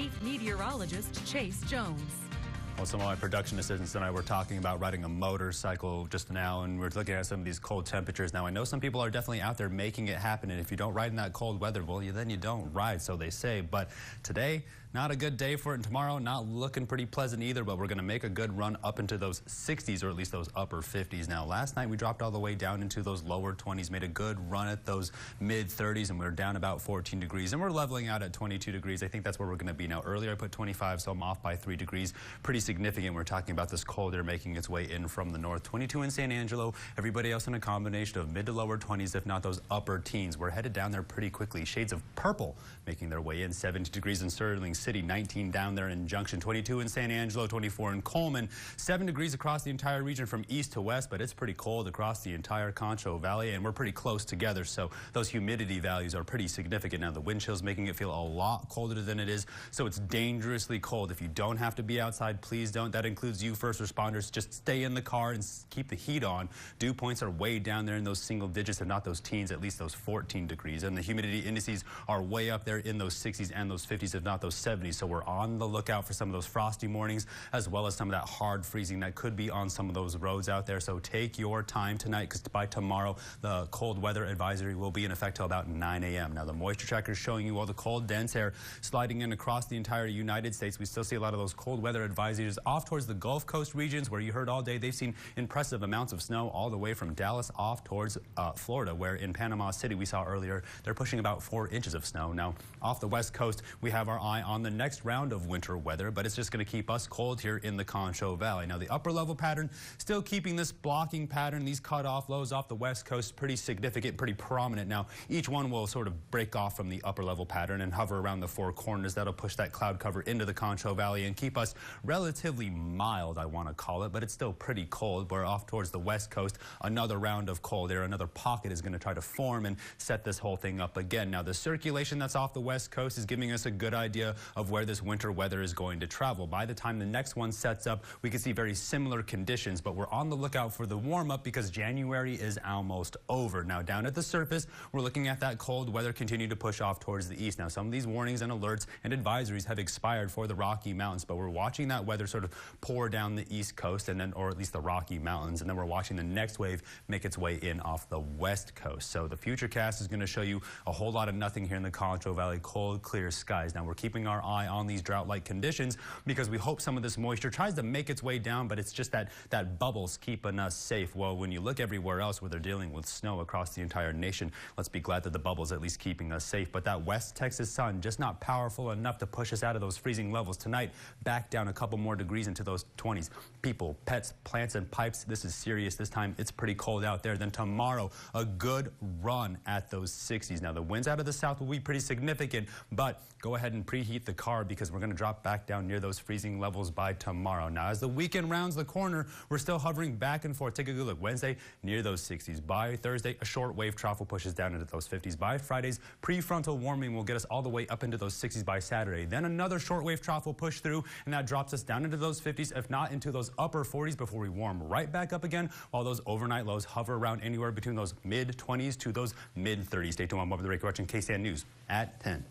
Chief Meteorologist Chase Jones. Well, some of my production assistants and I were talking about riding a motorcycle just now, and we're looking at some of these cold temperatures. Now, I know some people are definitely out there making it happen, and if you don't ride in that cold weather, well, then you don't ride, so they say. But today, not a good day for it, and tomorrow, not looking pretty pleasant either, but we're going to make a good run up into those 60s, or at least those upper 50s. Now, last night, we dropped all the way down into those lower 20s, made a good run at those mid 30s, and we're down about 14 degrees, and we're leveling out at 22 degrees. I think that's where we're going to be now. Earlier, I put 25, so I'm off by 3 degrees. Pretty significant. We're talking about this cold air making its way in from the north. 22 in San Angelo. Everybody else in a combination of mid to lower 20s, if not those upper teens. We're headed down there pretty quickly. Shades of purple making their way in. 70 degrees in Sterling City, 19 down there in Junction, 22 in San Angelo, 24 in Coleman. 7 degrees across the entire region from east to west, but it's pretty cold across the entire Concho Valley, and we're pretty close together, so those humidity values are pretty significant. Now, the wind chill's making it feel a lot colder than it is, so it's dangerously cold. If you don't have to be outside, please don't. That includes you first responders. Just stay in the car and keep the heat on. Dew points are way down there in those single digits, if not those teens, at least those 14 degrees. And the humidity indices are way up there in those 60s and those 50s, if not those 70s. So we're on the lookout for some of those frosty mornings, as well as some of that hard freezing that could be on some of those roads out there. So take your time tonight, because by tomorrow, the cold weather advisory will be in effect till about 9 a.m. Now, the moisture tracker is showing you all the cold, dense air sliding in across the entire United States. We still see a lot of those cold weather advisories off towards the Gulf Coast regions, where you heard all day they've seen impressive amounts of snow all the way from Dallas off towards Florida, where in Panama City we saw earlier they're pushing about 4 inches of snow. Now, off the west coast, we have our eye on the next round of winter weather, but it's just going to keep us cold here in the Concho Valley. Now, the upper level pattern still keeping this blocking pattern. These cutoff lows off the west coast pretty significant, pretty prominent. Now, each one will sort of break off from the upper level pattern and hover around the 4 corners. That'll push that cloud cover into the Concho Valley and keep us relatively mild, I want to call it, but it's still pretty cold. We're off towards the west coast. Another round of cold air, another pocket is going to try to form and set this whole thing up again. Now, the circulation that's off the west coast is giving us a good idea of where this winter weather is going to travel. By the time the next one sets up, we can see very similar conditions, but we're on the lookout for the warm-up because January is almost over. Now, down at the surface, we're looking at that cold weather continue to push off towards the east. Now, some of these warnings and alerts and advisories have expired for the Rocky Mountains, but we're watching that weather sort of pour down the east coast, and then, or at least the Rocky Mountains, and then we're watching the next wave make its way in off the west coast. So the futurecast is going to show you a whole lot of nothing here in the Concho Valley, cold, clear skies. Now, we're keeping our eye on these drought-like conditions because we hope some of this moisture tries to make its way down, but it's just that bubble's keeping us safe. Well, when you look everywhere else where they're dealing with snow across the entire nation, let's be glad that the bubble's at least keeping us safe. But that West Texas sun just not powerful enough to push us out of those freezing levels. Tonight, back down a couple more degrees into those 20s. People, pets, plants, and pipes, this is serious. This time, it's pretty cold out there. Then tomorrow, a good run at those 60s. Now, the winds out of the south will be pretty significant, but go ahead and preheat the car because we're going to drop back down near those freezing levels by tomorrow. Now, as the weekend rounds the corner, we're still hovering back and forth. Take a good look. Wednesday, near those 60s. By Thursday, a short wave trough will push us down into those 50s. By Friday's prefrontal warming will get us all the way up into those 60s by Saturday. Then another short wave trough will push through, and that drops us down into those 50s, if not into those upper 40s before we warm right back up again, while those overnight lows hover around anywhere between those mid 20s to those mid 30s. Stay tuned on Over the Break. You're watching KSAN News at 10.